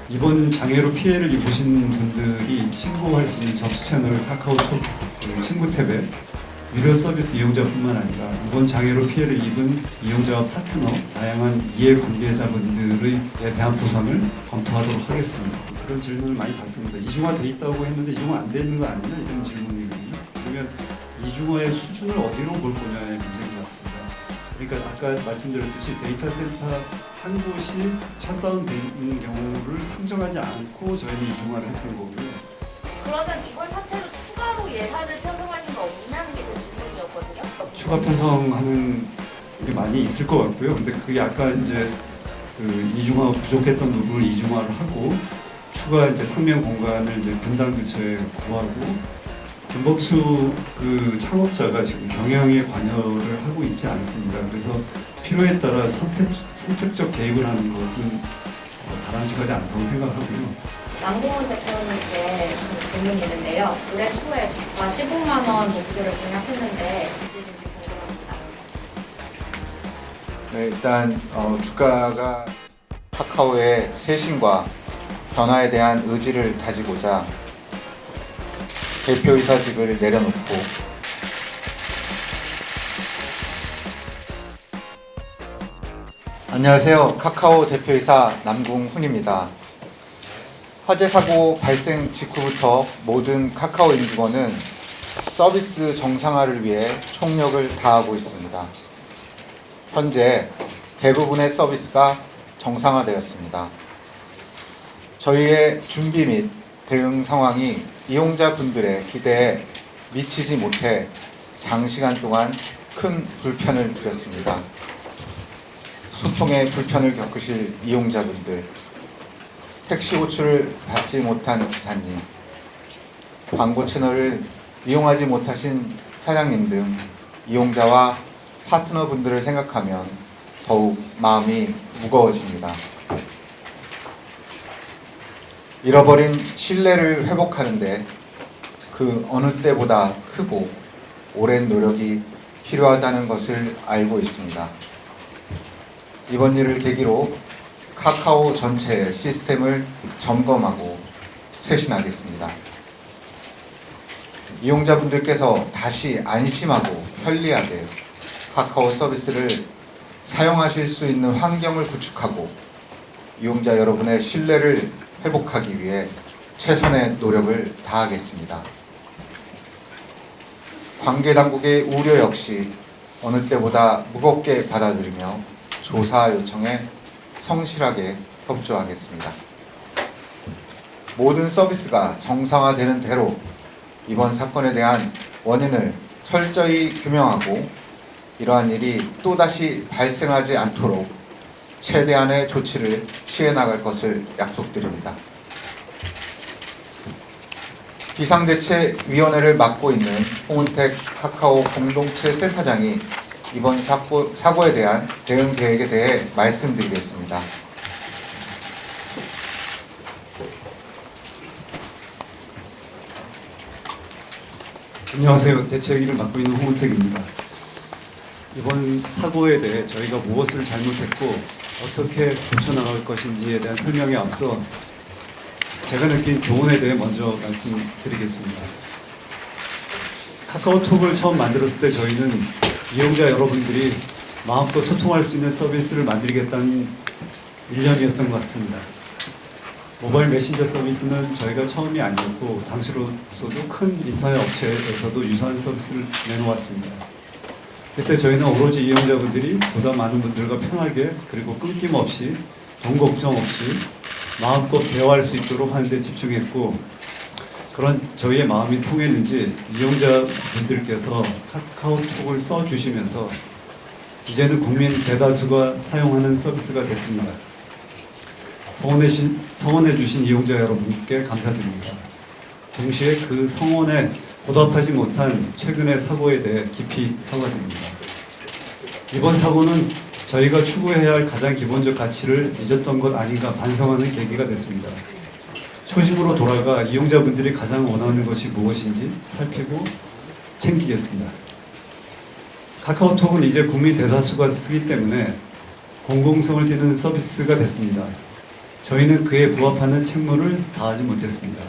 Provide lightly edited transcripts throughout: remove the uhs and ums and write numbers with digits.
이번 장애로 피해를 입으신 분들이 신고할 수 있는 접수 채널 카카오톡 친구 탭에 유료 서비스 이용자뿐만 아니라 이번 장애로 피해를 입은 이용자와 파트너, 다양한 이해관계자분들에 대한 보상을 검토하도록 하겠습니다. 그런 질문을 많이 받습니다. 이중화돼 있다고 했는데 이중화 안 돼 있는 거 아니냐 이런 질문이거든요. 그러면 이중화의 수준을 어디로 볼 거냐의 문제인 것 같습니다. 그러니까 아까 말씀드렸듯이 데이터 센터 한 곳이 셧다운되어 있는 경우를 상정하지 않고 저희는 이중화를 했던 거고요. 그러면 이번 사태로 추가로 예산을 편성하신 거 없냐는 게 제 질문이었거든요. 추가 편성하는 게 많이 있을 것 같고요. 근데 그게 아까 이제 그 이중화 부족했던 부분을 이중화를 하고 추가 이제 상면 공간을 이제 분당 근처에 구하고 김범수 그 창업자가 지금 경영에 관여를 하고 있지 않습니다. 그래서 필요에 따라 선택적 개입을 하는 것은 바람직하지 않다고 생각하고요. 남궁훈 대표님께 질문이 있는데요. 올해 초에 주가 15만 원 목표를 공약했는데 있으신지 궁금합니다. 네, 일단 주가가 카카오의 쇄신과 변화에 대한 의지를 다지고자 대표이사직을 내려놓고 안녕하세요. 카카오 대표이사 남궁훈입니다. 화재 사고 발생 직후부터 모든 카카오 임직원은 서비스 정상화를 위해 총력을 다하고 있습니다. 현재 대부분의 서비스가 정상화되었습니다. 저희의 준비 및 대응 상황이 이용자분들의 기대에 미치지 못해 장시간 동안 큰 불편을 드렸습니다. 소통에 불편을 겪으실 이용자분들, 택시 호출을 받지 못한 기사님, 광고 채널을 이용하지 못하신 사장님 등 이용자와 파트너분들을 생각하면 더욱 마음이 무거워집니다. 잃어버린 신뢰를 회복하는데 그 어느 때보다 크고 오랜 노력이 필요하다는 것을 알고 있습니다. 이번 일을 계기로 카카오 전체 시스템을 점검하고 쇄신하겠습니다. 이용자분들께서 다시 안심하고 편리하게 카카오 서비스를 사용하실 수 있는 환경을 구축하고 이용자 여러분의 신뢰를 회복하기 위해 최선의 노력을 다하겠습니다. 관계당국의 우려 역시 어느 때보다 무겁게 받아들이며 조사 요청에 성실하게 협조하겠습니다. 모든 서비스가 정상화되는 대로 이번 사건에 대한 원인을 철저히 규명하고 이러한 일이 또다시 발생하지 않도록 최대한의 조치를 취해나갈 것을 약속드립니다. 비상대책위원회를 맡고 있는 홍은택 카카오 공동체 센터장이 이번 사고에 대한 대응 계획에 대해 말씀드리겠습니다. 안녕하세요. 대책위를 맡고 있는 홍은택입니다. 이번 사고에 대해 저희가 무엇을 잘못했고 어떻게 고쳐나갈 것인지에 대한 설명에 앞서 제가 느낀 교훈에 대해 먼저 말씀드리겠습니다. 카카오톡을 처음 만들었을 때 저희는 이용자 여러분들이 마음껏 소통할 수 있는 서비스를 만들겠다는 일념이었던 것 같습니다. 모바일 메신저 서비스는 저희가 처음이 아니었고 당시로서도 큰 인터넷 업체에서도 유사한 서비스를 내놓았습니다. 그때 저희는 오로지 이용자분들이 보다 많은 분들과 편하게 그리고 끊김없이 돈 걱정 없이 마음껏 대화할 수 있도록 하는 데 집중했고 그런 저희의 마음이 통했는지 이용자분들께서 카카오톡을 써주시면서 이제는 국민 대다수가 사용하는 서비스가 됐습니다. 성원해 주신 이용자 여러분께 감사드립니다. 동시에 그 성원에 보답하지 못한 최근의 사고에 대해 깊이 사과드립니다. 이번 사고는 저희가 추구해야 할 가장 기본적 가치를 잊었던 것 아닌가 반성하는 계기가 됐습니다. 초심으로 돌아가 이용자분들이 가장 원하는 것이 무엇인지 살피고 챙기겠습니다. 카카오톡은 이제 국민 대다수가 쓰기 때문에 공공성을 띠는 서비스가 됐습니다. 저희는 그에 부합하는 책무를 다하지 못했습니다.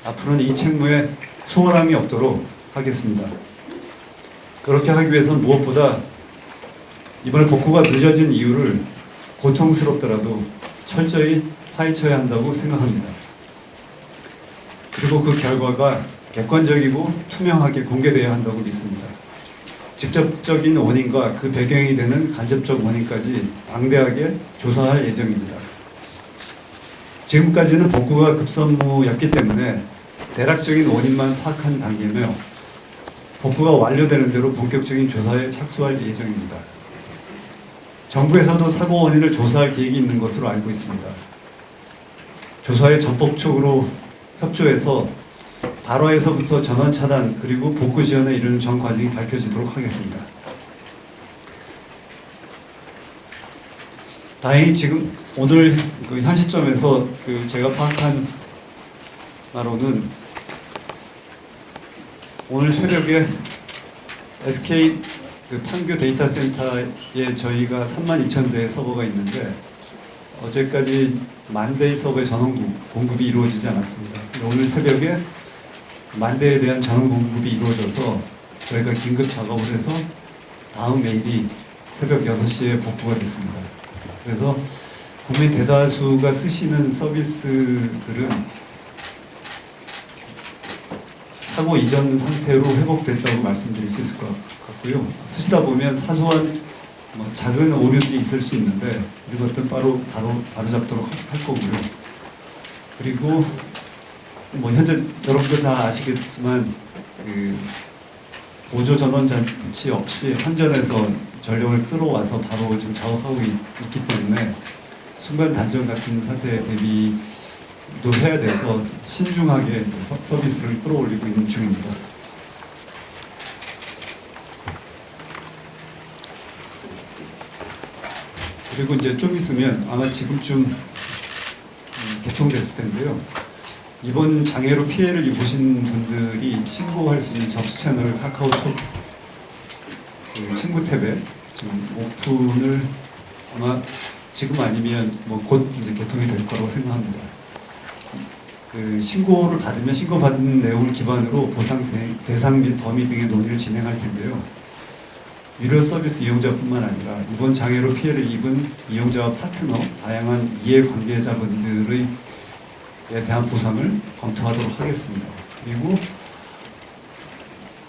앞으로는 이 책무에 소홀함이 없도록 하겠습니다. 그렇게 하기 위해서는 무엇보다 이번에 복구가 늦어진 이유를 고통스럽더라도 철저히 파헤쳐야 한다고 생각합니다. 그리고 그 결과가 객관적이고 투명하게 공개되어야 한다고 믿습니다. 직접적인 원인과 그 배경이 되는 간접적 원인까지 방대하게 조사할 예정입니다. 지금까지는 복구가 급선무였기 때문에 대략적인 원인만 파악한 단계며 복구가 완료되는 대로 본격적인 조사에 착수할 예정입니다. 정부에서도 사고 원인을 조사할 계획이 있는 것으로 알고 있습니다. 조사에 전폭적으로 협조해서 발화에서부터 전원 차단 그리고 복구 지연에 이르는 전 과정이 밝혀지도록 하겠습니다. 다행히 지금 오늘 그 현 시점에서 제가 파악한 바로는 오늘 새벽에 SK 판교 데이터 센터에 저희가 32,000대의 서버가 있는데 어제까지 10,000대의 서버의 전원 공급이 이루어지지 않았습니다. 오늘 새벽에 10,000대에 대한 전원 공급이 이루어져서 저희가 긴급 작업을 해서 다음 메일이 새벽 6시에 복구가 됐습니다. 그래서 국민 대다수가 쓰시는 서비스들은 사고 이전 상태로 회복됐다고 말씀드릴 수 있을 것 같고요. 쓰시다 보면 사소한 작은 오류들이 있을 수 있는데 이것들 바로 잡도록 할 거고요. 그리고 현재 여러분들 다 아시겠지만 보조 전원 장치 없이 환전해서 전력을 끌어와서 바로 지금 작업하고 있기 때문에 순간 단전 같은 사태에 대비도 해야 돼서 신중하게 서비스를 끌어올리고 있는 중입니다. 그리고 이제 좀 있으면 아마 지금쯤 개통됐을 텐데요. 이번 장애로 피해를 입으신 분들이 신고할 수 있는 접수 채널 카카오톡 친구 탭에 지금 오픈을 아마 지금 아니면 곧 이제 개통이 될 거라고 생각합니다. 신고를 받으면 신고받은 내용을 기반으로 보상 대상 및 범위 등의 논의를 진행할 텐데요. 유료 서비스 이용자뿐만 아니라 이번 장애로 피해를 입은 이용자와 파트너, 다양한 이해관계자분들에 대한 보상을 검토하도록 하겠습니다. 그리고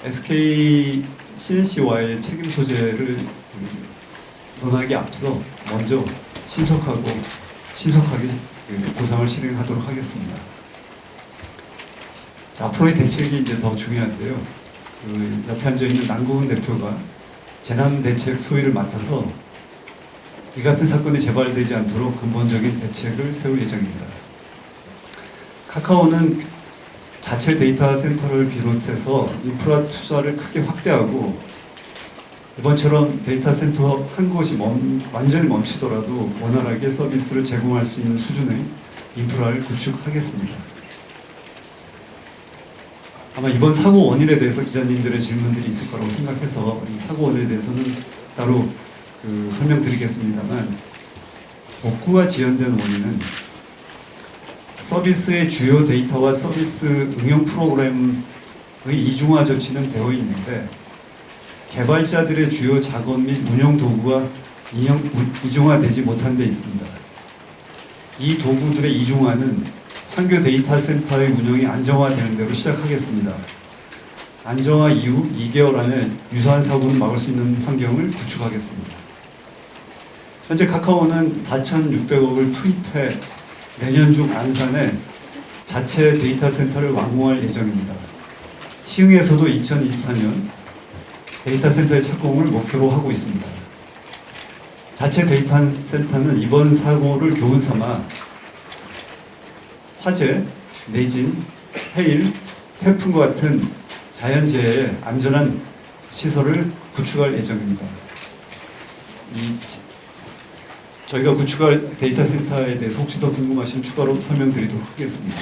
SK CNC와의 책임 소재를 논하기 앞서 먼저 신속하게 보상을 실행하도록 하겠습니다. 자, 앞으로의 대책이 이제 더 중요한데요. 옆에 앉아 있는 남궁훈 대표가 재난대책 소위를 맡아서 이 같은 사건이 재발되지 않도록 근본적인 대책을 세울 예정입니다. 카카오는 자체 데이터 센터를 비롯해서 인프라 투자를 크게 확대하고 이번처럼 데이터 센터 한 곳이 완전히 멈추더라도 원활하게 서비스를 제공할 수 있는 수준의 인프라를 구축하겠습니다. 아마 이번 사고 원인에 대해서 기자님들의 질문들이 있을 거라고 생각해서 이 사고 원인에 대해서는 따로 설명드리겠습니다만, 복구가 지연된 원인은 서비스의 주요 데이터와 서비스 응용 프로그램의 이중화 조치는 되어 있는데 개발자들의 주요 작업 및 운영 도구가 이중화되지 못한 데 있습니다. 이 도구들의 이중화는 판교 데이터 센터의 운영이 안정화되는 대로 시작하겠습니다. 안정화 이후 2개월 안에 유사한 사고는 막을 수 있는 환경을 구축하겠습니다. 현재 카카오는 4,600억을 투입해 내년 중 안산에 자체 데이터 센터를 완공할 예정입니다. 시흥에서도 2024년 데이터 센터의 착공을 목표로 하고 있습니다. 자체 데이터 센터는 이번 사고를 교훈 삼아 화재, 내진, 해일, 태풍과 같은 자연재해에 안전한 시설을 구축할 예정입니다. 저희가 구축할 데이터 센터에 대해서 혹시 더 궁금하시면 추가로 설명드리도록 하겠습니다.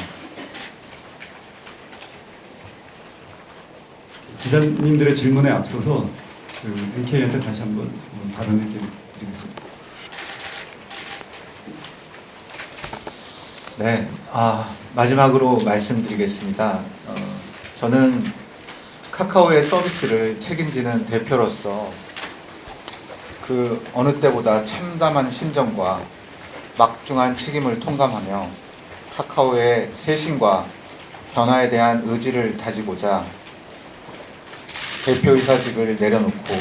기자님들의 질문에 앞서서 NK한테 다시 한번 발언을 드리겠습니다. 네, 마지막으로 말씀드리겠습니다. 저는 카카오의 서비스를 책임지는 대표로서 그 어느 때보다 참담한 신정과 막중한 책임을 통감하며 카카오의 쇄신과 변화에 대한 의지를 다지고자 대표이사직을 내려놓고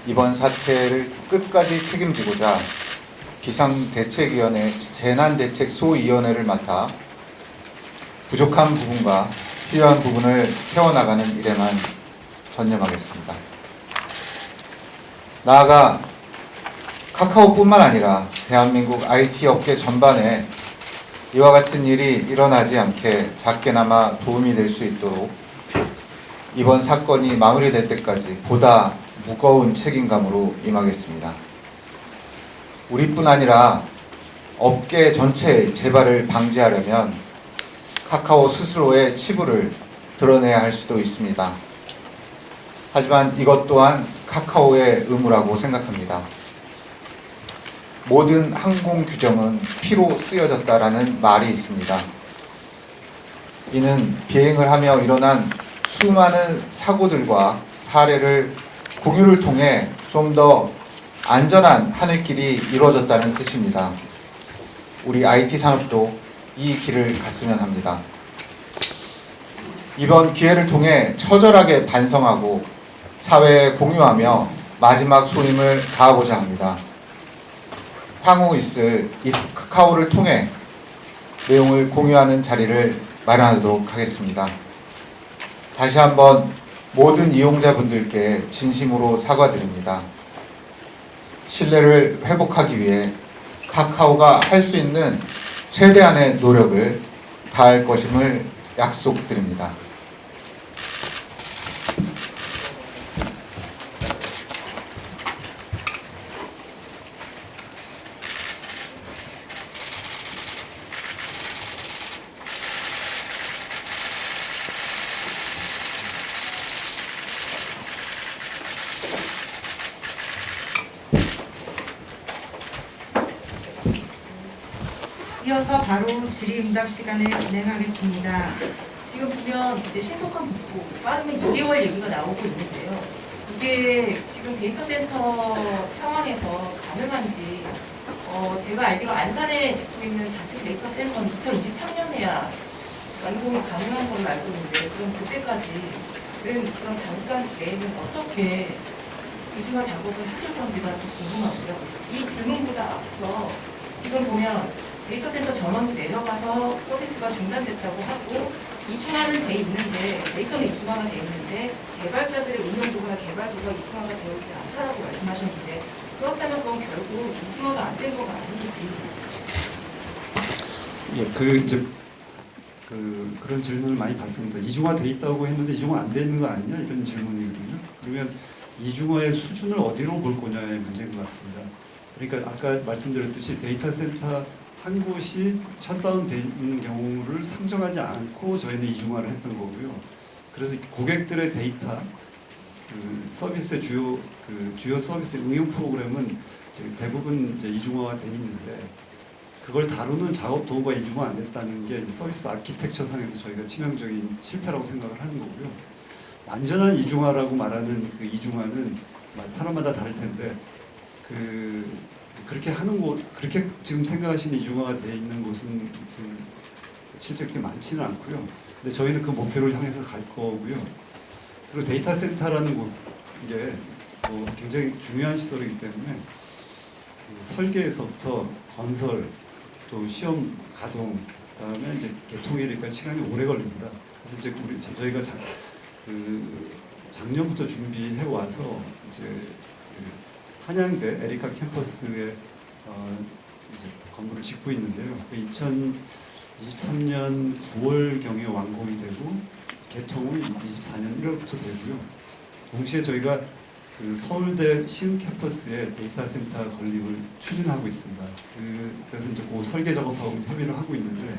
이번 사태를 끝까지 책임지고자 비상대책위원회 재난대책소위원회를 맡아 부족한 부분과 필요한 부분을 채워나가는 일에만 전념하겠습니다. 나아가 카카오뿐만 아니라 대한민국 IT 업계 전반에 이와 같은 일이 일어나지 않게 작게나마 도움이 될 수 있도록 이번 사건이 마무리될 때까지 보다 무거운 책임감으로 임하겠습니다. 우리뿐 아니라 업계 전체의 재발을 방지하려면 카카오 스스로의 치부를 드러내야 할 수도 있습니다. 하지만 이것 또한 카카오의 의무라고 생각합니다. 모든 항공 규정은 피로 쓰여졌다라는 말이 있습니다. 이는 비행을 하며 일어난 수많은 사고들과 사례를 공유를 통해 좀 더 안전한 하늘길이 이루어졌다는 뜻입니다. 우리 IT 산업도 이 길을 갔으면 합니다. 이번 기회를 통해 처절하게 반성하고 사회에 공유하며 마지막 소임을 다하고자 합니다. 향후 있을 이 카카오를 통해 내용을 공유하는 자리를 마련하도록 하겠습니다. 다시 한번 모든 이용자분들께 진심으로 사과드립니다. 신뢰를 회복하기 위해 카카오가 할 수 있는 최대한의 노력을 다할 것임을 약속드립니다. 이어서 바로 질의응답 시간을 진행하겠습니다. 지금 보면 이제 신속한 복구, 빠르면 2개월 얘기가 나오고 있는데요. 이게 지금 데이터 센터 상황에서 가능한지, 제가 알기로 안산에 짓고 있는 자체 데이터 센터는 2023년에야 완공이 가능한 걸로 알고 있는데, 그럼 그때까지는 그런 단간 내에는 어떻게 이중화 작업을 하실 건지가 좀 궁금하고요. 이 질문보다 앞서 지금 보면 데이터 센터 전원이 내려가서 서비스가 중단됐다고 하고 이중화는 돼 있는데 데이터는 이중화가 돼 있는데 개발자들의 운영도가 개발도가 이중화가 되어 있지 않다라고 말씀하셨는데 그렇다면 그건 결국 이중화가 안 된 거가 아닌지. 예, 그런 질문을 많이 받습니다. 이중화 돼 있다고 했는데 이중화 안 돼 있는 거 아니냐 이런 질문이거든요. 그러면 이중화의 수준을 어디로 볼 거냐의 문제인 것 같습니다. 그러니까 아까 말씀드렸듯이 데이터 센터 한 곳이 셧다운되는 경우를 상정하지 않고 저희는 이중화를 했던 거고요. 그래서 고객들의 데이터, 서비스의 주요 서비스 응용 프로그램은 대부분 이제 이중화가 돼 있는데 그걸 다루는 작업 도구가 이중화 안 됐다는 게 이제 서비스 아키텍처 상에서 저희가 치명적인 실패라고 생각을 하는 거고요. 완전한 이중화라고 말하는 그 이중화는 사람마다 다를 텐데 그렇게 하는 곳, 그렇게 지금 생각하시는 이중화가 되어 있는 곳은 실제 그렇게 많지는 않고요. 근데 저희는 그 목표를 향해서 갈 거고요. 그리고 데이터 센터라는 곳이 굉장히 중요한 시설이기 때문에 설계에서부터 건설, 또 시험 가동, 그다음에 이제 개통이니까 시간이 오래 걸립니다. 그래서 이제 저희가 작년부터 준비해 와서 이제 한양대 에리카 캠퍼스에 이제 건물을 짓고 있는데요. 2023년 9월경에 완공이 되고 개통은 24년 1월부터 되고요. 동시에 저희가 서울대 시흥 캠퍼스에 데이터 센터 건립을 추진하고 있습니다. 그래서 이제 그 설계 작업하고 협의를 하고 있는데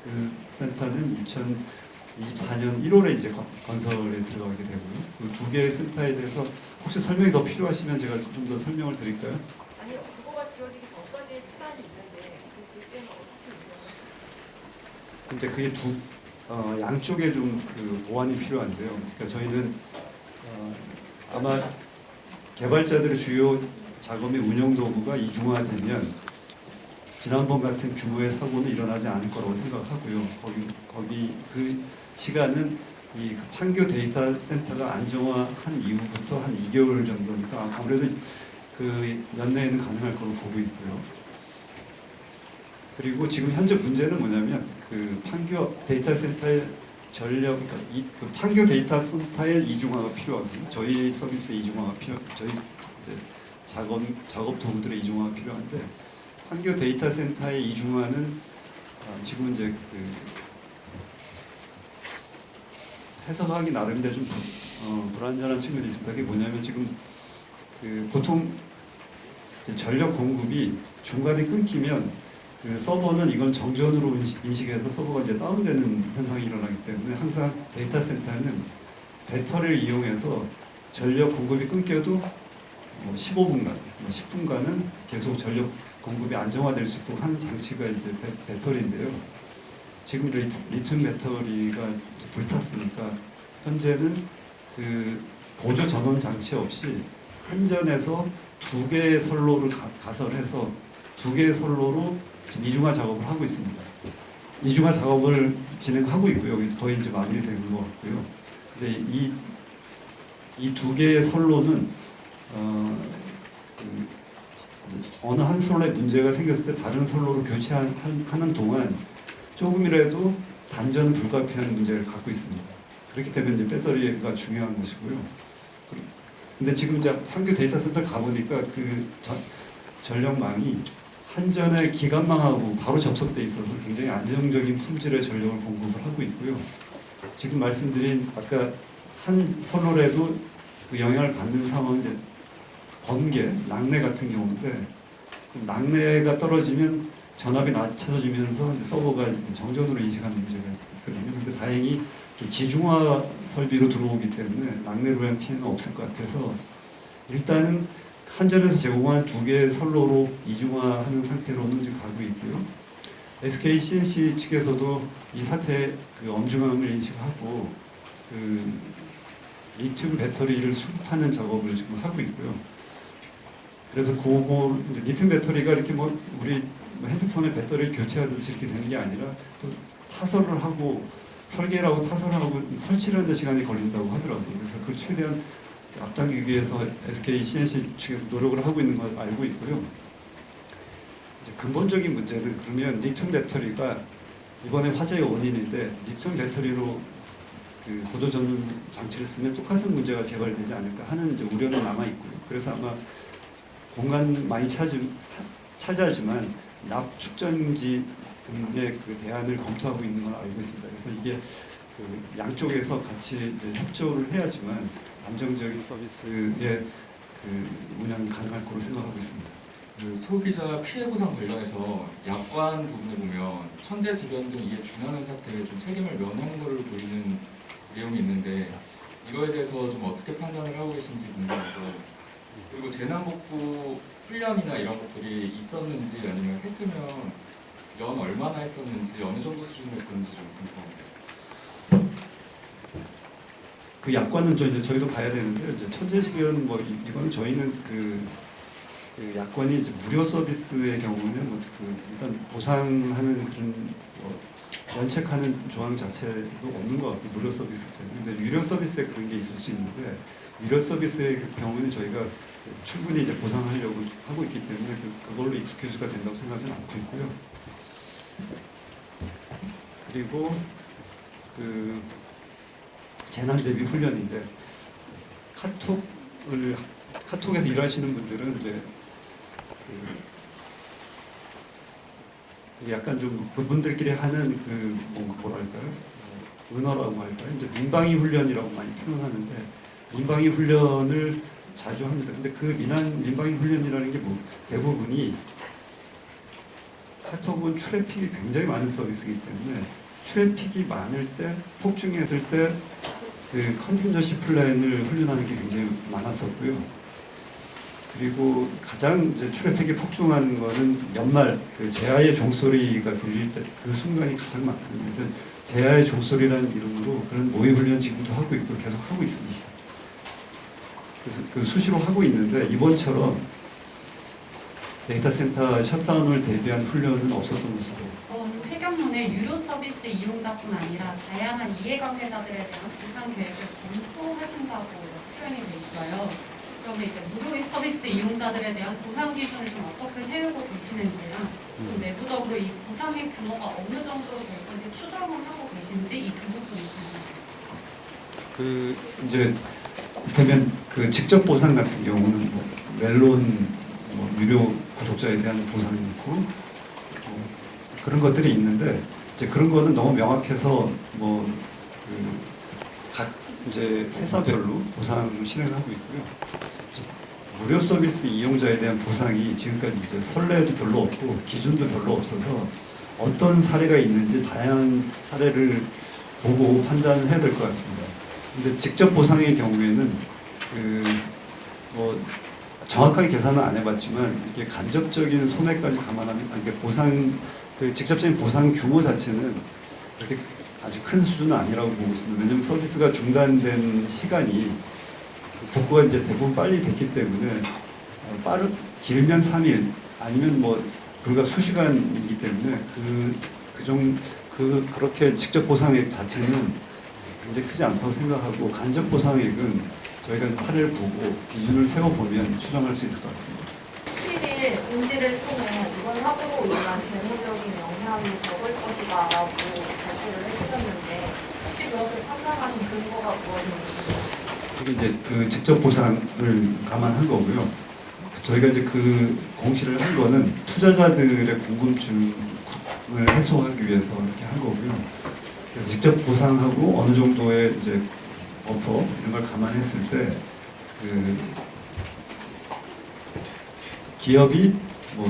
그 센터는 2024년 1월에 이제 건설에 들어가게 되고요. 그 두 개의 센터에 대해서 혹시 설명이 더 필요하시면 제가 좀 더 설명을 드릴까요? 아니요, 그거가 지어지기 전까지의 시간이 있는데 그때는 어떻게 근데 그게 양쪽에 좀 그 보완이 필요한데요. 그러니까 저희는 아마 개발자들의 주요 작업의 운영 도구가 이중화되면 지난번 같은 규모의 사고는 일어나지 않을 거라고 생각하고요. 거기 그 시간은 이 판교 데이터 센터가 안정화한 이후부터 한 2개월 정도니까 아무래도 그 연내에는 가능할 거로 보고 있고요. 그리고 지금 현재 문제는 뭐냐면 그 판교 데이터 센터의 전력, 그러니까 그 판교 데이터 센터의 이중화가 필요하거든요. 저희 서비스 이중화가 저희 이제 작업 도구들의 이중화가 필요한데 판교 데이터 센터의 이중화는 지금 이제 그 해석하기 나름인데 좀 불안전한 측면이 있습니다. 그게 뭐냐면 지금 그 보통 이제 전력 공급이 중간에 끊기면 그 서버는 이건 정전으로 인식해서 서버가 이제 다운되는 현상이 일어나기 때문에 항상 데이터 센터는 배터리를 이용해서 전력 공급이 끊겨도 15분간, 10분간은 계속 전력 공급이 안정화될 수 있도록 하는 장치가 이제 배터리인데요. 지금 리튬 배터리가 불탔으니까 현재는 그 보조 전원 장치 없이 한전에서 2개의 선로를 가설해서 2개의 선로로 지금 이중화 작업을 하고 있습니다. 이중화 작업을 진행하고 있고요. 거의 이제 마무리되는 것 같고요. 근데 이 2개의 선로는 어느 한 선로에 문제가 생겼을 때 다른 선로로 교체하는 동안 조금이라도 단전 불가피한 문제를 갖고 있습니다. 그렇기 때문에 이제 배터리가 중요한 것이고요. 근데 지금 이제 판교 데이터 센터 가보니까 그 전력망이 한전의 기관망하고 바로 접속돼 있어서 굉장히 안정적인 품질의 전력을 공급을 하고 있고요. 지금 말씀드린 아까 한 선로라도 그 영향을 받는 상황은 이제 번개, 낙뢰 같은 경우인데 낙뢰가 떨어지면 전압이 낮춰지면서 이제 서버가 이제 정전으로 인식하는 문제가 있거든요. 근데 다행히 지중화 설비로 들어오기 때문에 낙뢰로 한 피해는 없을 것 같아서 일단은 한전에서 제공한 2개의 선로로 이중화하는 상태로는 지금 가고 있고요. SK CNC 측에서도 이 사태의 그 엄중함을 인식하고 그 리튬 배터리를 수급하는 작업을 지금 하고 있고요. 그래서 리튬 배터리가 이렇게 뭐 우리 핸드폰의 배터리를 교체하듯이 이렇게 되는 게 아니라 또 타설을 하고 설계를 하고 타설을 하고 설치를 하는 데 시간이 걸린다고 하더라고요. 그래서 그걸 최대한 앞당기기 위해서 SK CNC 측에서 노력을 하고 있는 걸 알고 있고요. 이제 근본적인 문제는 그러면 리튬 배터리가 이번에 화재의 원인인데 리튬 배터리로 그 보조 전원 장치를 쓰면 똑같은 문제가 재발되지 않을까 하는 이제 우려는 남아 있고요. 그래서 아마 공간 많이 차지하지만 납 축전지 등의 그 대안을 검토하고 있는 걸 알고 있습니다. 그래서 이게 그 양쪽에서 같이 이제 협조를 해야지만 안정적인 서비스의 그 운영이 가능할 거로 생각하고 있습니다. 그 소비자 피해 보상 관련해서 약관 부분에 보면 천재지변 등 이에 준하는 사태에 좀 책임을 면하는 것을 보이는 내용이 있는데 이거에 대해서 좀 어떻게 판단을 하고 계신지 궁금하고 그리고 재난복구 훈련이나 이런 것들이 있었는지 아니면 했으면 연 얼마나 했었는지 어느 정도 수준으로 했었는지 좀 궁금합니다. 그 약관은 저희도 봐야 되는데 이제 천재지변 뭐 이거는 저희는 그 약관이 이제 무료 서비스의 경우는 뭐 그 일단 보상하는 그런 뭐 연책하는 조항 자체도 없는 것 같고 무료 서비스 때문에 근데 유료 서비스에 그런 게 있을 수 있는데 유료 서비스의 경우는 저희가 충분히 이제 보상하려고 하고 있기 때문에 그걸로 익스큐즈가 된다고 생각하지는 않고 있고요. 그리고 그 재난 대비 훈련인데 카톡에서 일하시는 분들은 이제 약간 좀 그분들끼리 하는 그 뭐랄까요? 은어라고 할까요? 이제 민방위 훈련이라고 많이 표현하는데 민방위 훈련을 자주 합니다. 근데 그 민방위 훈련이라는 게 뭐 대부분이 카톡은 트래픽이 굉장히 많은 서비스이기 때문에 트래픽이 많을 때 폭증했을 때 그 컨틴전시 플랜을 훈련하는 게 굉장히 많았었고요. 그리고 가장 이제 트래픽이 폭증한 거는 연말 그 제아의 종소리가 들릴 때 그 순간이 가장 많거든요. 그래서 제아의 종소리라는 이름으로 그런 모의 훈련 지금도 하고 있고 계속 하고 있습니다. 그래서 그 수시로 하고 있는데 이번처럼 데이터 센터 셧다운을 대비한 훈련은 없었던 것으로. 폐경문에 유료 서비스 이용자뿐 아니라 다양한 이해관계자들에 대한 보상 계획을 검토하신다고 표현이 돼 있어요. 그러면 이제 무료 서비스 이용자들에 대한 보상 기준을 좀 어떻게 세우고 계시는지랑 좀 내부적으로 이 보상의 규모가 어느 정도로 될 건지 추정을 하고 계신지 이 두 부분이 궁금합니다. 그 이제 이를테면 그 직접 보상 같은 경우는 뭐 멜론 뭐 유료 구독자에 대한 보상이 있고 그런 것들이 있는데 이제 그런 거는 너무 명확해서 뭐 각 이제 회사별로 보상을 실행하고 있고요. 무료 서비스 이용자에 대한 보상이 지금까지 이제 선례도 별로 없고 기준도 별로 없어서 어떤 사례가 있는지 다양한 사례를 보고 판단을 해야 될 것 같습니다. 근데 직접 보상의 경우에는 뭐 정확하게 계산은 안 해봤지만 이게 간접적인 손해까지 감안하면 이게 보상 그 직접적인 보상 규모 자체는 그렇게 아주 큰 수준은 아니라고 보고 있습니다. 왜냐하면 서비스가 중단된 시간이 복구가 이제 대부분 빨리 됐기 때문에 길면 3일 아니면 뭐 불과 수시간이기 때문에 그렇게 직접 보상액 자체는 굉장히 크지 않다고 생각하고 간접 보상액은 저희가 사례를 보고 기준을 세워보면 추정할 수 있을 것 같습니다. 7일 공시를 통해 이번 사고로 인한 재무적인 영향이 적을 것이다라고 발표를 해주셨는데 혹시 그렇게 판단하신 근거가 무엇인지? 그게 이제 그 직접 보상을 감안한 거고요. 저희가 이제 그 공시를 한 거는 투자자들의 궁금증을 해소하기 위해서 이렇게 한 거고요. 그래서 직접 보상하고 어느 정도의 이제 어퍼 이런 걸 감안했을 때 그 기업이 뭐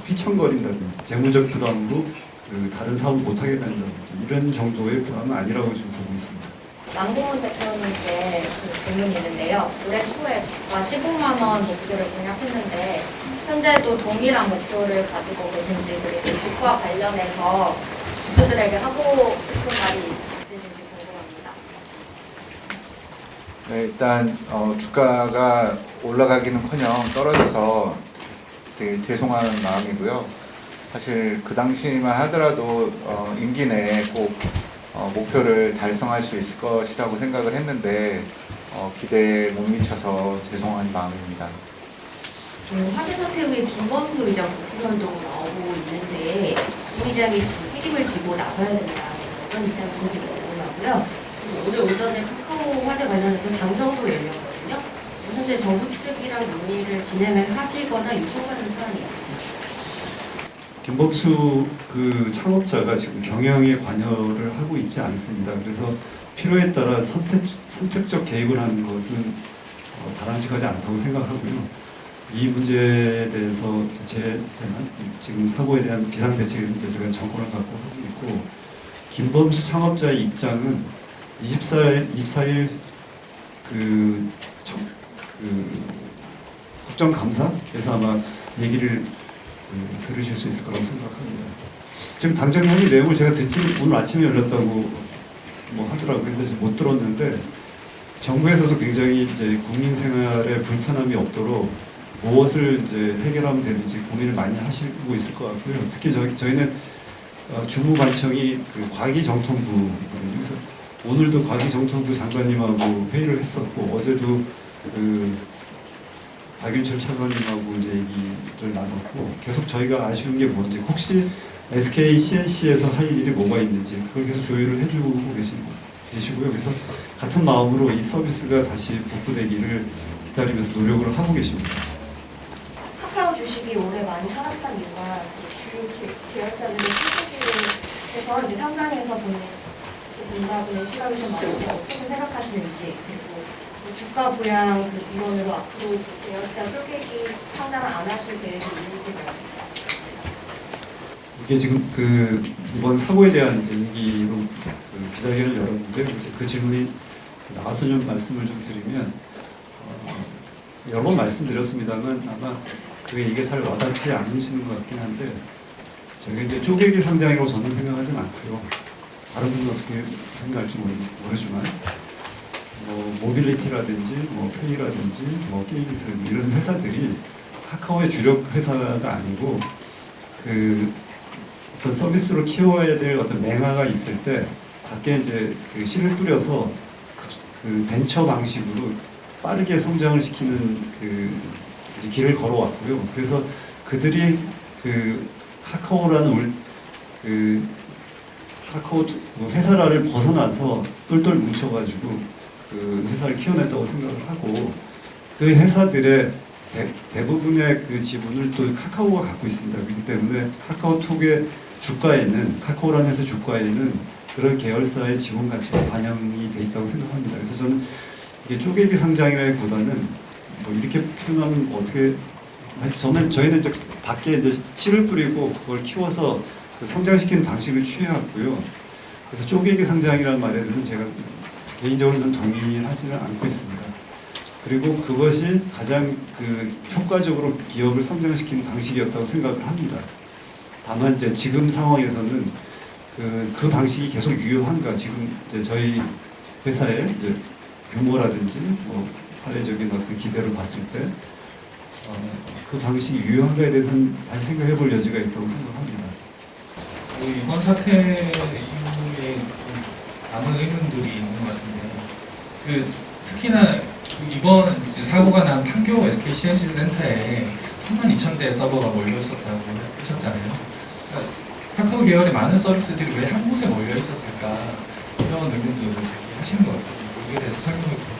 휘청거린다든지 재무적 부담으로 다른 사업을 못하게 된다든지 이런 정도의 부담은 아니라고 지금 보고 있습니다. 남궁훈 대표님께 그 질문이 있는데요. 올해 초에 주가 15만 원 목표를 공약했는데 현재도 동일한 목표를 가지고 계신지 그리고 주가 관련해서 주주들에게 하고 싶은 말이 있으신지 궁금합니다. 네, 일단 주가가 올라가기는커녕 떨어져서 되게 죄송한 마음이고요. 사실 그 당시만 하더라도 임기 내에 꼭 목표를 달성할 수 있을 것이라고 생각을 했는데 기대에 못 미쳐서 죄송한 마음입니다. 화재 사태 후에 김범수 의장 복귀 선동으로 나오고 있는데 이 의장이 책임을 지고 나서야 된다. 어떤 입장이신지 궁금하고요. 그리고 오늘 오전에 카카오 화재 관련해서 당정도 열렸거든요. 현재 정부 측이랑 논의를 진행을 하시거나 유통하는 사안이 있으신지? 김범수 그 창업자가 지금 경영에 관여를 하고 있지 않습니다. 그래서 필요에 따라 선택적 개입을 하는 것은 바람직하지 않다고 생각하고요. 이 문제에 대해서 지금 사고에 대한 비상대책 문제 저희가 정권을 갖고 하고 있고 김범수 창업자의 입장은 24일 국정감사에서 아마 얘기를 들으실 수 있을 거라고 생각합니다. 지금 당장 협의 내용을 제가 오늘 아침에 열렸다고 뭐 하더라고요. 근데 못 들었는데 정부에서도 굉장히 이제 국민 생활에 불편함이 없도록 무엇을 이제 해결하면 되는지 고민을 많이 하시고 있을 것 같고요. 특히 저희는 주무관청이 그 과기정통부거든요. 그래서 오늘도 과기정통부 장관님하고 회의를 했었고 어제도 그 박윤철 차관님하고 이제 얘기를 나눴고 계속 저희가 아쉬운 게 뭔지 혹시 SK CNC에서 할 일이 뭐가 있는지 그걸 계속 조율을 해주고 계시고요. 그래서 같은 마음으로 이 서비스가 다시 복구되기를 기다리면서 노력을 하고 계십니다. 카카오 주식이 올해 많이 하락한 이유가 주요 계열사들이 수주기를 해서 이제 상장해서 본다는 시각이 좀 많은데 어떻게 생각하시는지 그리고 주가 부양 이론으로 앞으로 계열사 쪼개기 상장을 안 하실 계획이 있는지 말씀드립니다. 이게 지금 이번 사고에 대한 이제 얘기로 기자회견을 열었는데 그 질문이 나와서 좀 말씀을 좀 드리면 여러 번 말씀드렸습니다만 아마 그게 이게 잘 와닿지 않으시는 것 같긴 한데 저게 이제 쪼개기 상장이라고 저는 생각하진 않고요. 다른 분은 어떻게 생각할지 모르지만 뭐 모빌리티라든지 뭐 페이라든지 뭐 게임스 이런 회사들이 카카오의 주력 회사가 아니고 그 어떤 서비스로 키워야 될 어떤 맹아가 있을 때 밖에 이제 그 씨를 뿌려서 그 벤처 방식으로 빠르게 성장을 시키는 그 길을 걸어왔고요. 그래서 그들이 그 카카오라는 그 카카오 회사를 벗어나서 똘똘 뭉쳐가지고 그 회사를 키워냈다고 생각을 하고 그 회사들의 대부분의 그 지분을 또 카카오가 갖고 있습니다. 그렇기 때문에 카카오톡의 주가에는 카카오라는 회사 주가에는 그런 계열사의 지분 가치가 반영이 돼 있다고 생각합니다. 그래서 저는 이게 쪼개기 상장이라기보다는 뭐 이렇게 표현하면 어떻게 저희는 이제 밖에 이제 씨를 뿌리고 그걸 키워서 그 성장시키는 방식을 취해왔고요. 그래서 쪼개기 상장이라는 말에 대해서는 제가 개인적으로는 동의하지는 않고 있습니다. 그리고 그것이 가장 그 효과적으로 기업을 성장시키는 방식이었다고 생각을 합니다. 다만 이제 지금 상황에서는 그 방식이 계속 유효한가 지금 이제 저희 회사의 이제 규모라든지 뭐 사회적인 어떤 기대를 봤을 때 그 방식이 유효한가에 대해서는 다시 생각해 볼 여지가 있다고 생각합니다. 이번 사태 이후에 남은 의문들이 있는 것 같은데 특히나 이번 사고가 난 판교 SK CNC 센터에 32,000대 서버가 몰려 있었다고 하셨잖아요. 그러니까 카카오 계열의 많은 서비스들이 왜 한 곳에 몰려 있었을까 이런 의문들을 하시는 것 같아요. 여기에 대해서 설명을 부탁드립니다.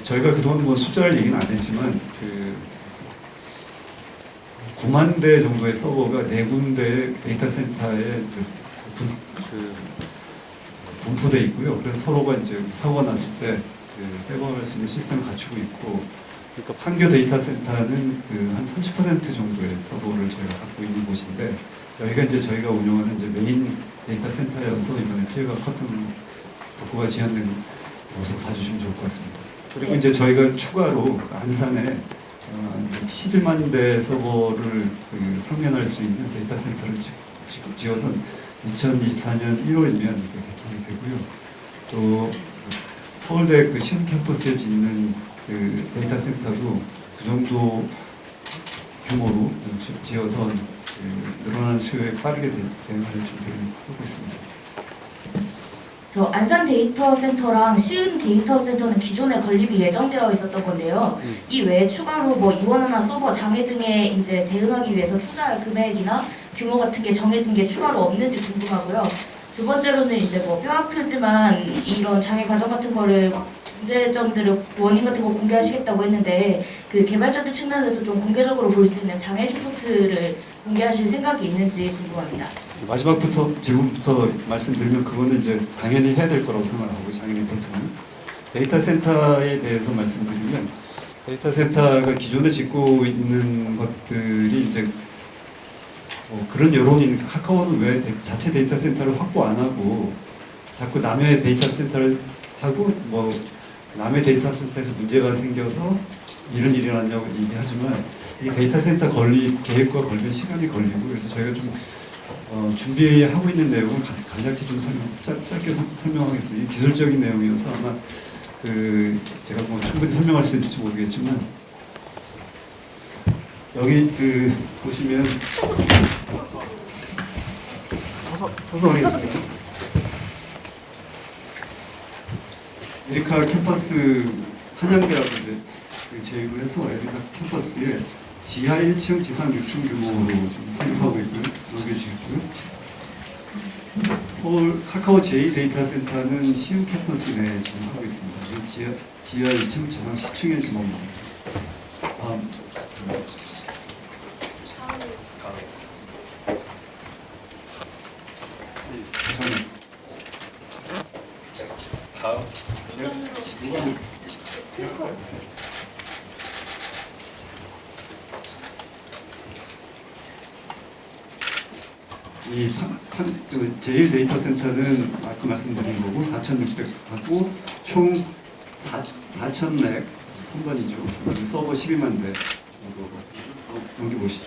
저희가 그동안 뭐 숫자를 얘기는 안 했지만 그 9만 대 정도의 서버가 4군데 데이터 센터에 분포되어 있고요. 그래서 서로가 이제 사고가 났을 때 백업할 수 있는 시스템을 갖추고 있고, 그러니까 판교 데이터 센터는 한 30% 정도의 서버를 저희가 갖고 있는 곳인데, 여기가 이제 저희가 운영하는 이제 메인 데이터 센터여서 이번에 피해가 컸던 복구가 지연된 곳으로 봐주시면 좋을 것 같습니다. 그리고 이제 저희가 추가로 안산에 11만 대 서버를 상면할 수 있는 데이터 센터를 지어서 2024년 1월이면 개통이 되고요. 또 서울대 시흥 캠퍼스에 짓는 데이터 센터도 그 정도 규모로 지어서 늘어나는 수요에 빠르게 대응할 준비를 하고 있습니다. 저 안산 데이터 센터랑 시흥 데이터 센터는 기존에 건립이 예정되어 있었던 건데요. 이 외에 추가로 뭐 이원화나 서버 장애 등에 이제 대응하기 위해서 투자할 금액이나 규모 같은 게 정해진 게 추가로 없는지 궁금하고요. 두 번째로는 이제 뭐 뼈아프지만 이런 장애 과정 같은 거를 문제점들을 원인 같은 거 공개하시겠다고 했는데 그 개발자들 측면에서 좀 공개적으로 볼 수 있는 장애 리포트를 공개하실 생각이 있는지 궁금합니다. 마지막부터 질문부터 말씀드리면 그거는 이제 당연히 해야 될 거라고 생각하고, 장애 리포트는 데이터 센터에 대해서 말씀드리면 데이터 센터가 기존에 짓고 있는 것들이 이제 그런 여론이, 카카오는 왜 자체 데이터 센터를 확보 안 하고 자꾸 남의 데이터 센터를 하고 뭐 남의 데이터 센터에서 문제가 생겨서 이런 일이 났냐고 얘기하지만, 이 데이터 센터 계획과 관련 시간이 걸리고, 그래서 저희가 좀 준비하고 있는 내용을 간략히 좀 짧게 설명하겠습니다. 이 기술적인 내용이어서 아마 제가 뭐 충분히 설명할 수 있을지 모르겠지만, 여기 보시면 서서 하겠습니다. 에리카 캠퍼스 한양대하고 이제 제휴를 해서 에리카 캠퍼스에 지하 1층, 지상 6층 규모로 지금 설립하고 있고요. 넘겨주시고요. 서울 카카오 제2 데이터 센터는 시흥 캠퍼스 내에 지금 하고 있습니다. 지하 2층, 지상 10층의 규모입니다. 이 제1 데이터 센터는 아까 말씀드린 거고 4,600하고 총 4,000맥 3번이죠. 서버 12만 대. 넘겨보시죠.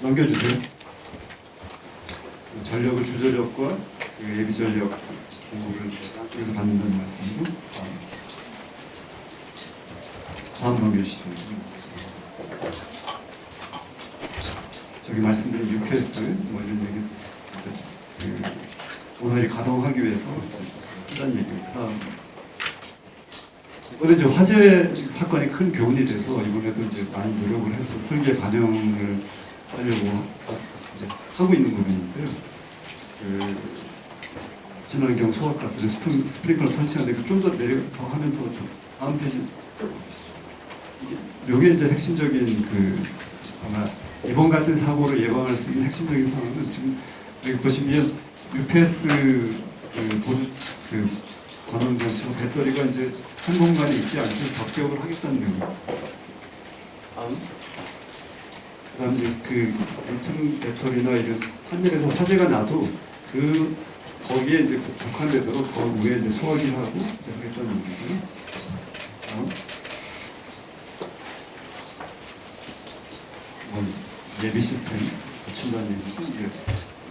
넘겨주세요. 전력을 주전력과 예비 전력 공급을 여기서 받는다는 말씀이고, 다음 넘겨주시죠. 저기 말씀드린 UPS 뭐 이런 얘기, 오늘이 가동하기 위해서 한다는 얘기입니다. 이번에 이제 화재 사건이 큰 교훈이 돼서 이번에도 이제 많이 노력을 해서 설계 반영을 하려고 이제 하고 있는 부분인데요. 친환경 소각가스를 스프링클러 설치하는데 좀 더 더 하면 더 좋. 다음 페이지. 이게 이제 핵심적인 아마 이번 같은 사고를 예방할 수 있는 핵심적인 상황은 지금 여기 보시면 UPS 보조 관원 장치와 배터리가 이제 한 공간에 있지 않게 격벽을 하겠다는 내용입니다. 그다음 이제 리튬 배터리나 이런 하늘에서 화재가 나도 거기에 이제 국한되도록 그 위에 이제 소화기를 하고 이제 하겠다는 얘기고요. 예비 시스템 갖춘다는 얘기죠.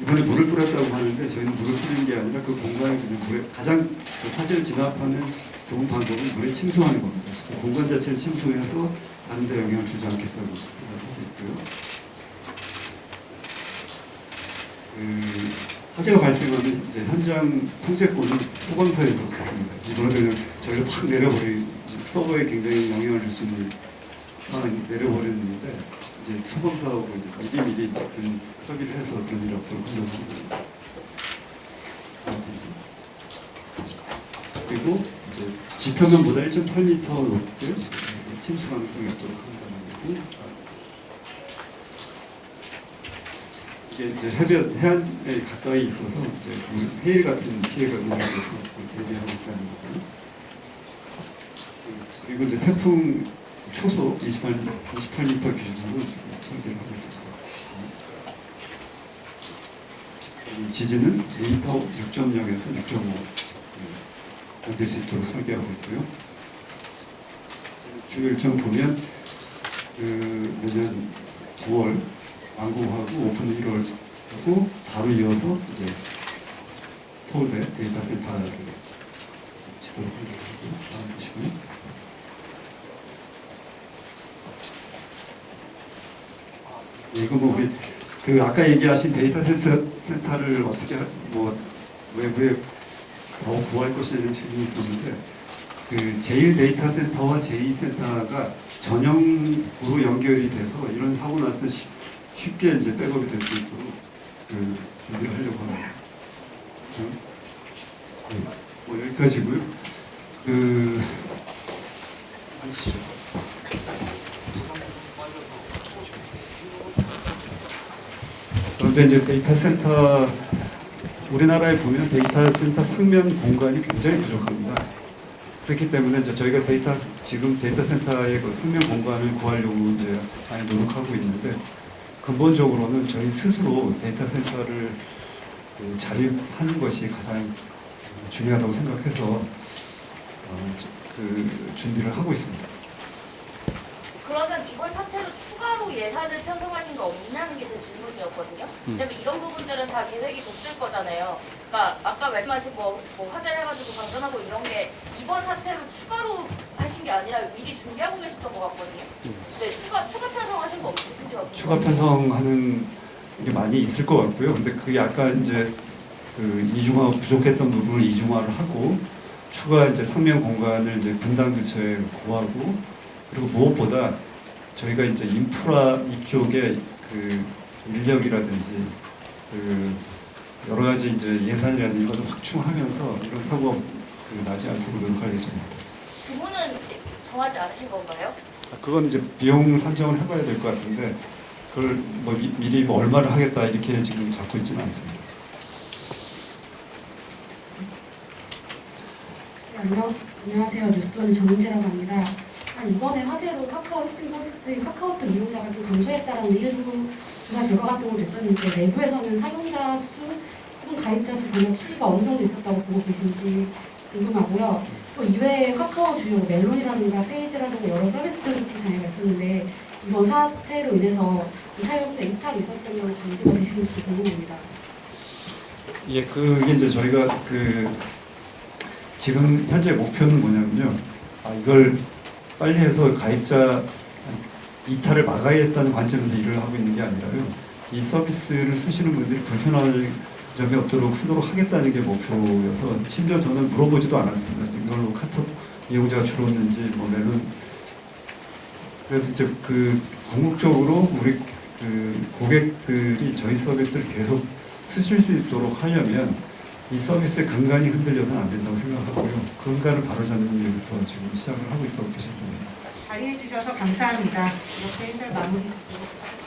이번에 물을 뿌렸다고 하는데 저희는 물을 뿌리는 게 아니라 그 공간에 그냥 물에 가장 화재를 진압하는 좋은 방법은 물에 침수하는 겁니다. 그 공간 자체를 침수해서 다른 데 영향을 주지 않겠다고 생각하고 있고요. 화재가 발생하면 이제 현장 통제권은 소방서에 들어갔습니다. 이번에 그냥 저희를 확 내려버리 서버에 굉장히 영향을 줄 수 있는 상황이 내려버렸는데 이제 소방서하고 이제 미리 협의를 해서 그런 일이 없도록 하려고 합니다. 그리고 이제 지표면보다 1.8m 높게 침수 가능성이 없도록 한다는 거고. 이게 이제 해안에 가까이 있어서 이제 해일 같은 피해가 일어나서 대비하고 있다는 거고요. 그리고 이제 태풍 초속 28m 기준으로 설계를 하고 있습니다. 이 지진은 리터 6.0에서 6.5 견딜 수 있도록 설계하고 있고요. 주요 일정 보면 내년 9월 완공하고 오픈 1월 하고 바로 이어서 이제 서울대 데이터 센터를 지도록 하겠습니다. 다음 보시고요. 이거 뭐 우리 아까 얘기하신 데이터 센터를 어떻게 외부에 더 구할 것이냐는 질문이 있었는데 제1 데이터 센터와 제2 센터가 전형으로 연결이 돼서 이런 사고 났을 때 쉽게 이제 백업이 될 수 있도록 준비를 하려고 합니다. 뭐 여기까지고요. 앉으시죠. 그런데 이제 데이터 센터 우리나라에 보면 데이터 센터 상면 공간이 굉장히 부족합니다. 그렇기 때문에 이제 저희가 지금 데이터 센터의 그 상면 공간을 구하려고 이제 많이 노력하고 있는데 근본적으로는 저희 스스로 데이터 센터를 자립하는 것이 가장 중요하다고 생각해서 준비를 하고 있습니다. 그러면 이번 사태로 추가로 예산을 편성하신 거 없냐는 게 제 질문이었거든요. 왜냐면 이런 부분들은 다 계획이 됐을 거잖아요. 그러니까 아까 말씀하신 뭐 화재를 해가지고 방전하고 이런 게 이번 사태로 추가로 하신 게 아니라 미리 준비하고 계셨던 것 같거든요. 네, 추가 편성하신 거 없으신지요? 추가 편성하는 게 많이 있을 것 같고요. 근데 그게 아까 이제 이중화 부족했던 부분을 이중화를 하고 추가 이제 상면 공간을 이제 분당 근처에 구하고 그리고 무엇보다 저희가 이제 인프라 이쪽에 인력이라든지 여러 가지 이제 예산이라든지 이런 것을 확충하면서 이런 사고가 나지 않도록 노력할 예정입니다. 규모는 정하지 않으신 건가요? 그건 이제 비용 산정을 해봐야 될 것 같은데 그걸 미리 얼마를 하겠다 이렇게 지금 잡고 있지는 않습니다. 안녕하세요. 뉴스원 정인재라고 합니다. 이번에 화재로 카카오 핵심 서비스 카카오톡 이용자가 좀 감소했다라는 일부 조사 결과 같은 걸 냈었는데 내부에서는 사용자 수 총 가입자 수 변경 추이가 어느 정도 있었다고 보고 계신지 궁금하고요. 또 이외에 카카오 주요 멜론이라든가 페이지라든가 여러 서비스들이 다양하게 있었는데 이번 사태로 인해서 사용자 이탈이 있었다면 감지가 되시는지 궁금합니다. 예, 그게 이제 저희가 지금 현재 목표는 뭐냐면요. 이걸 빨리 해서 가입자 이탈을 막아야겠다는 관점에서 일을 하고 있는 게 아니라요. 이 서비스를 쓰시는 분들이 불편할 점이 없도록 쓰도록 하겠다는 게 목표여서 심지어 저는 물어보지도 않았습니다. 이걸로 카톡 이용자가 줄었는지 뭐 멜론 그래서 이제 궁극적으로 우리 고객들이 저희 서비스를 계속 쓰실 수 있도록 하려면 이 서비스의 근간이 흔들려서는 안 된다고 생각하고요. 근간을 바로잡는 일부터 지금 시작을 하고 있다고 보시면 됩니다. 자리해 주셔서 감사합니다. 이렇게 인터뷰 마무리 짓도록 하겠습니다.